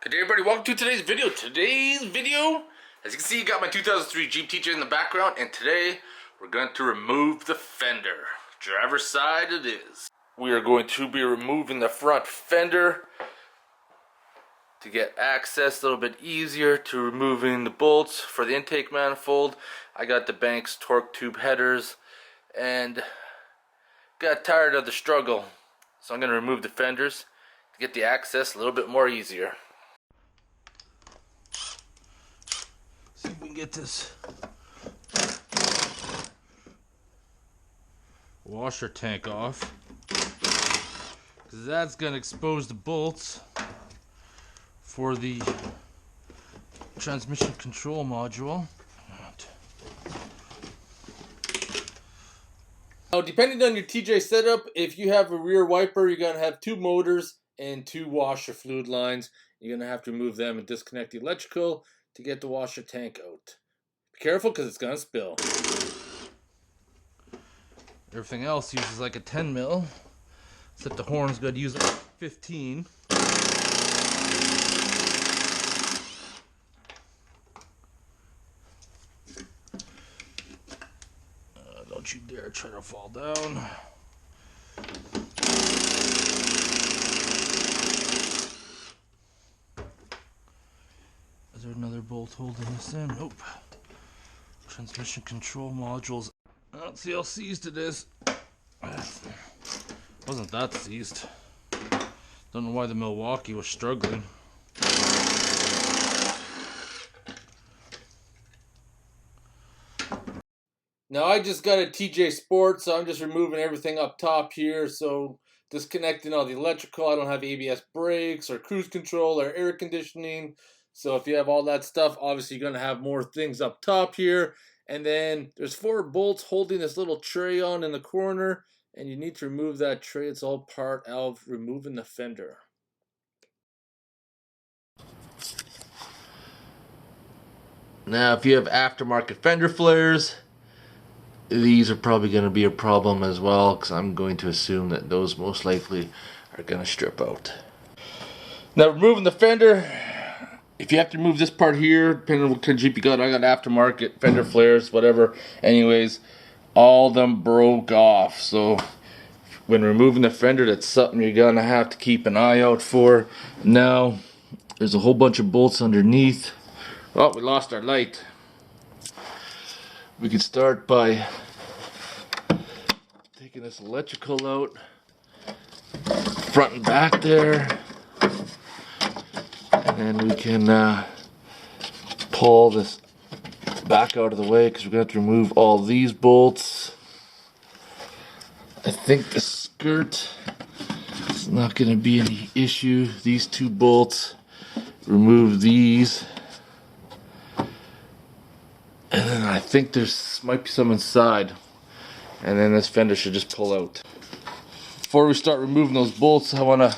Good day, everybody. Welcome to today's video. Today's video, as you can see, you got my 2003 Jeep TJ in the background, and today we're going to remove the fender. Driver's side it is. We are going to be removing the front fender to get access a little bit easier to removing the bolts for the intake manifold. I got the Banks torque tube headers and got tired of the struggle, so I'm going to remove the fenders to get the access a little bit more easier. See if we can get this washer tank off, because that's going to expose the bolts for the transmission control module. Now, depending on your TJ setup, if you have a rear wiper, you're going to have two motors and two washer fluid lines. You're going to have to remove them and disconnect the electrical to get the washer tank out. Be careful because it's going to spill. Everything else uses like a 10 mil, except the horn's going to use like 15. Don't you dare try to fall down. Is there another bolt holding this in? Nope. Transmission control modules. Let's see how seized it is. Wasn't that seized. Don't know why the Milwaukee was struggling. Now I just got a TJ Sport, so I'm just removing everything up top here. So disconnecting all the electrical. I don't have ABS brakes or cruise control or air conditioning. So if you have all that stuff, obviously you're going to have more things up top here. And then there's 4 bolts holding this little tray on in the corner. And you need to remove that tray. It's all part of removing the fender. Now if you have aftermarket fender flares, these are probably going to be a problem as well, because I'm going to assume that those most likely are going to strip out. Now removing the fender, if you have to remove this part here, depending on what kind of Jeep you got, I got aftermarket fender flares, whatever. Anyways, all of them broke off. So when removing the fender, that's something you're going to have to keep an eye out for. Now, there's a whole bunch of bolts underneath. Oh, we lost our light. We could start by taking this electrical out, front and back there, and then we can pull this back out of the way, because we're going to have to remove all these bolts. I think the skirt is not going to be any issue. These 2 bolts, remove these. And then I think there's might be some inside. And then this fender should just pull out. Before we start removing those bolts, I want to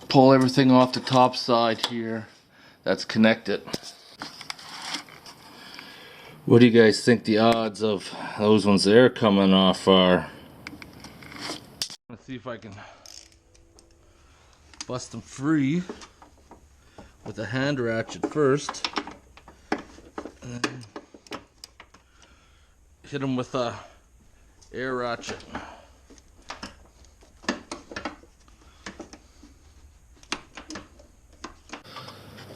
pull everything off the top side here that's connected. What do you guys think the odds of those ones there coming off are? Let's see if I can bust them free with a hand ratchet first. And then hit them with a air ratchet.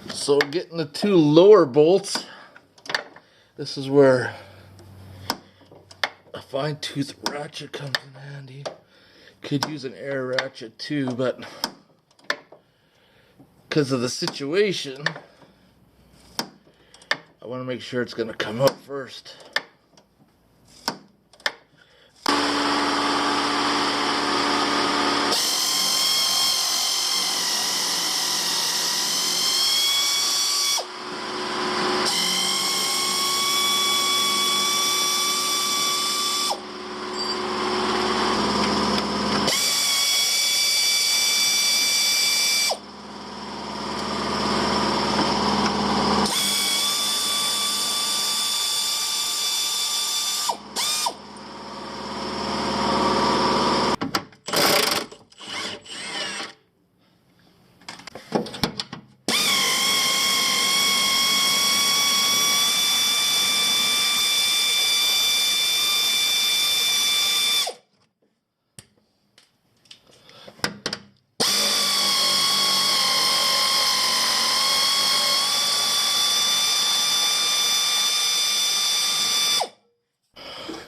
So getting the 2 lower bolts, this is where a fine tooth ratchet comes in handy. Could use an air ratchet too, but because of the situation, I want to make sure it's going to come out first.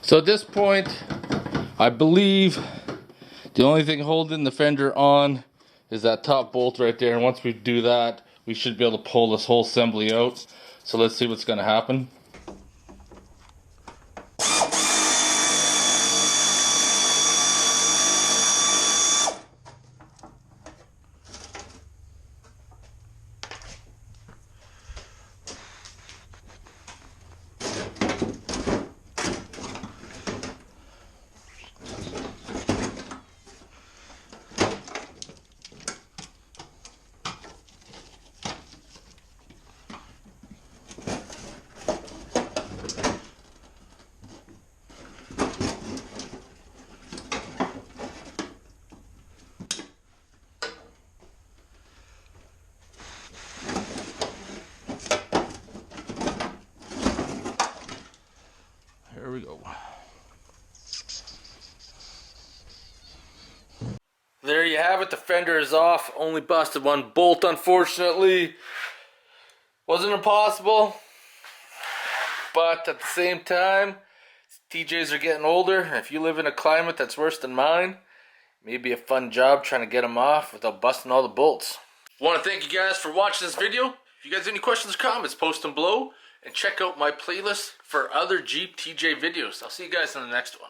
So at this point, I believe the only thing holding the fender on is that top bolt right there. And once we do that, we should be able to pull this whole assembly out. So let's see what's going to happen. Here we go. There you have it. The fender is off. Only busted one bolt, unfortunately. Wasn't impossible, but at the same time, TJs are getting older. If you live in a climate that's worse than mine, it may be a fun job trying to get them off without busting all the bolts. I want to thank you guys for watching this video. If you guys have any questions or comments, post them below. And check out my playlist for other Jeep TJ videos. I'll see you guys in the next one.